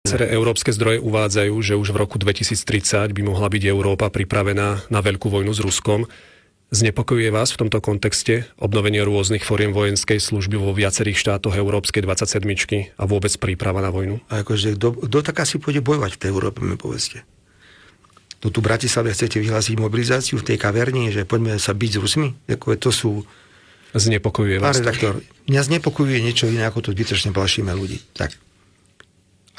Viaceré európske zdroje uvádzajú, že už v roku 2030 by mohla byť Európa pripravená na veľkú vojnu s Ruskom. Znepokojuje vás v tomto kontexte obnovenie rôznych foriem vojenskej služby vo viacerých štátoch Európskej 27 a vôbec príprava na vojnu? A akože, kto tak asi pôjde bojovať v tej Európe, mi povedzte. Tu v Bratislave chcete vyhlásiť mobilizáciu v tej kaverni, že poďme sa byť s Rusmi? To sú... Znepokojuje vás? Pán redaktor, mňa znepokojuje niečo iné, ako to zbytočne plašíme ľudí. Tak.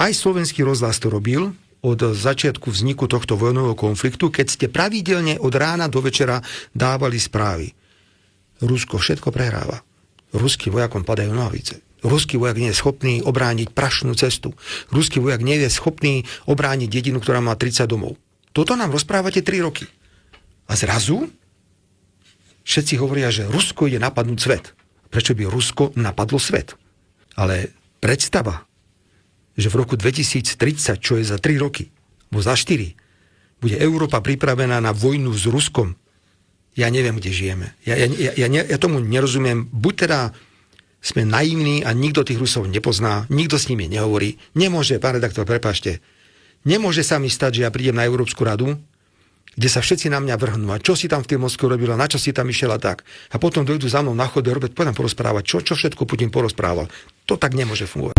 Aj slovenský rozhlas to robil od začiatku vzniku tohto vojnového konfliktu, keď ste pravidelne od rána do večera dávali správy. Rusko všetko prehráva. Ruský vojakom padajú nohavice. Ruský vojak nie je schopný obrániť Prašnú cestu. Ruský vojak nie je schopný obrániť dedinu, ktorá má 30 domov. Toto nám rozprávate 3 roky. A zrazu všetci hovoria, že Rusko ide napadnúť svet. Prečo by Rusko napadlo svet? Ale predstava, že v roku 2030, čo je za 3 roky, alebo za 4, bude Európa pripravená na vojnu s Ruskom, ja neviem, kde žijeme. Ja tomu nerozumiem. Buď teda sme naivní a nikto tých Rusov nepozná, nikto s nimi nehovorí. Nemôže, pán redaktor, prepáčte, nemôže sa mi stať, že ja prídem na Európsku radu, kde sa všetci na mňa vrhnú. A čo si tam v tej Moskve robila, na čo si tam išiel a tak. A potom dojdú za mnou na chode, poďme porozprávať, čo všetko Putin porozprával. To tak nemôže fungovať.